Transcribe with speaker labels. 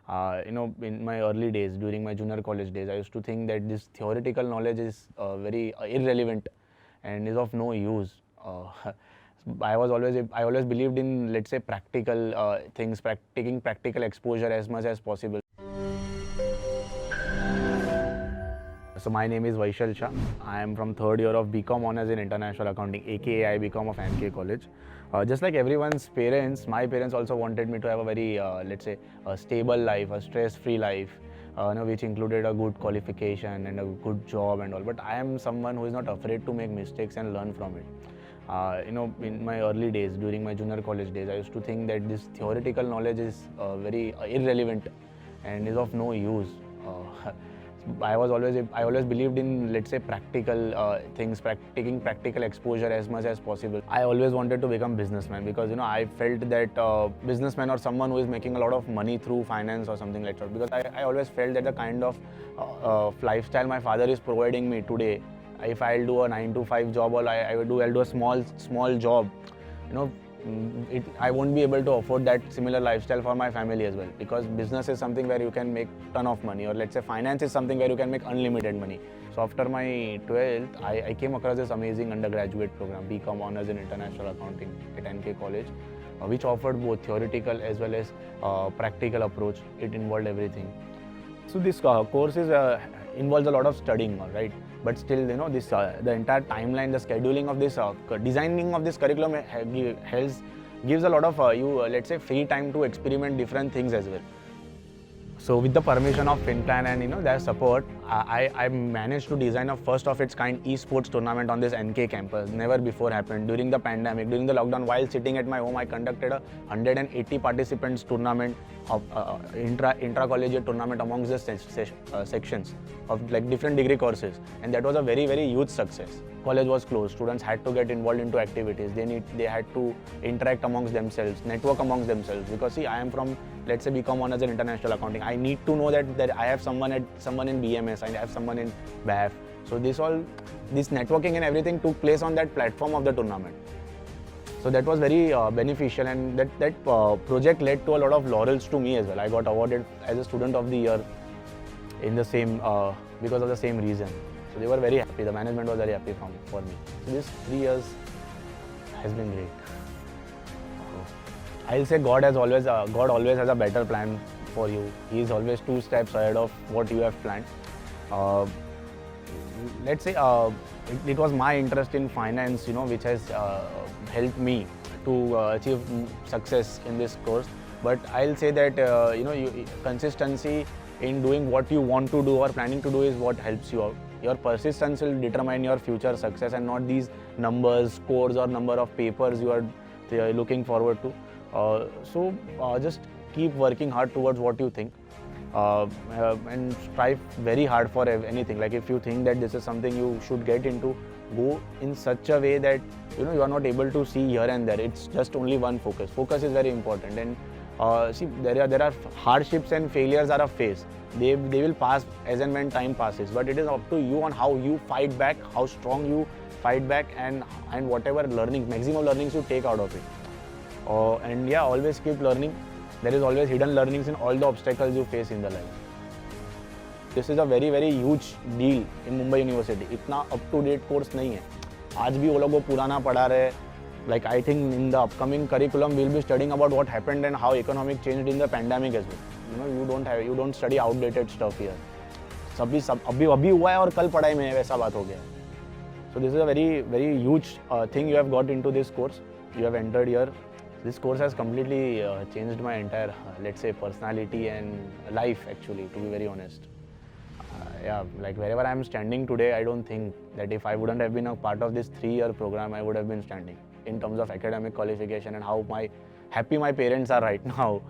Speaker 1: In my early days, during my junior college days, I used to think that this theoretical knowledge is very irrelevant and is of no use. I always believed in, let's say, practical things, taking practical exposure as much as possible. So my name is Vaishal Shah. I am from third year of BCom Honors in International Accounting, aka IBCOM of Acca College. Just like everyone's parents, my parents also wanted me to have a very, let's say, a stable life, a stress-free life, which included a good qualification and a good job and all. But I am someone who is not afraid to make mistakes and learn from it. In my early days, during my junior college days, I used to think that this theoretical knowledge is very irrelevant and is of no use. I always believed in, let's say, practical things, taking practical exposure as much as possible. I always wanted to become businessman because I felt that businessman or someone who is making a lot of money through finance or something like that. Because I always felt that the kind of lifestyle my father is providing me today, if I'll do a 9-to-5 job or I'll do a small job, I won't be able to afford that similar lifestyle for my family as well, because business is something where you can make ton of money, or let's say finance is something where you can make unlimited money. So after my 12th, I came across this amazing undergraduate program, BCom Honors in International Accounting at NK College, which offered both theoretical as well as practical approach. It involved everything. So this course involves a lot of studying, right? But still, this the entire timeline, the scheduling of this, designing of this curriculum gives a lot of let's say, free time to experiment different things as well. So with the permission of Finplan and their support, I managed to design a first of its kind Esports Tournament on this NK campus. Never before happened. During the pandemic, during the lockdown, while sitting at my home, I conducted a 180 participants tournament of intra-collegiate tournament amongst the sections of like different degree courses, and that was a very, very huge success. College was closed. Students had to get involved into activities. They had to interact amongst themselves, network amongst themselves. Because see, I am from, let's say, BCom Honors in International Accounting. I need to know that I have someone in BMS, I have someone in BAF. So this networking and everything took place on that platform of the tournament. So that was very beneficial, and that project led to a lot of laurels to me as well. I got awarded as a student of the year in the same because of the same reason. So they were very happy. The management was very happy for me. So this 3 years has been great. I'll say God always has a better plan for you. He is always 2 steps ahead of what you have planned. Let's say it was my interest in finance, which has helped me to achieve success in this course. But I'll say that consistency in doing what you want to do or planning to do is what helps you out. Your persistence will determine your future success, and not these numbers, scores, or number of papers you are looking forward to. So just keep working hard towards what you think, and strive very hard for anything. Like if you think that this is something you should get into, go in such a way that you are not able to see here and there. It's just only one focus. Focus is very important. And see, there are hardships and failures are a phase. They will pass as and when time passes. But it is up to you on how you fight back, how strong you fight back, and whatever maximum learnings you take out of it. And yeah, always keep learning. There is always hidden learnings in all the obstacles you face in the life. This is a very, very huge deal in Mumbai University. इतना up to date course नहीं है. आज भी वो लोग पुराना पढ़ा रहे. Like I think in the upcoming curriculum we'll be studying about what happened and how economic changed in the pandemic as well. You don't study outdated stuff here. अभी हुआ है और कल पढ़ाई में वैसा बात हो गया. So this is a very, very huge thing you have got into this course. You have entered here. This course has completely changed my entire, let's say, personality and life actually, to be very honest. Yeah, like wherever I am standing today, I don't think that if I wouldn't have been a part of this 3-year program, I would have been standing in terms of academic qualification and how happy my parents are right now.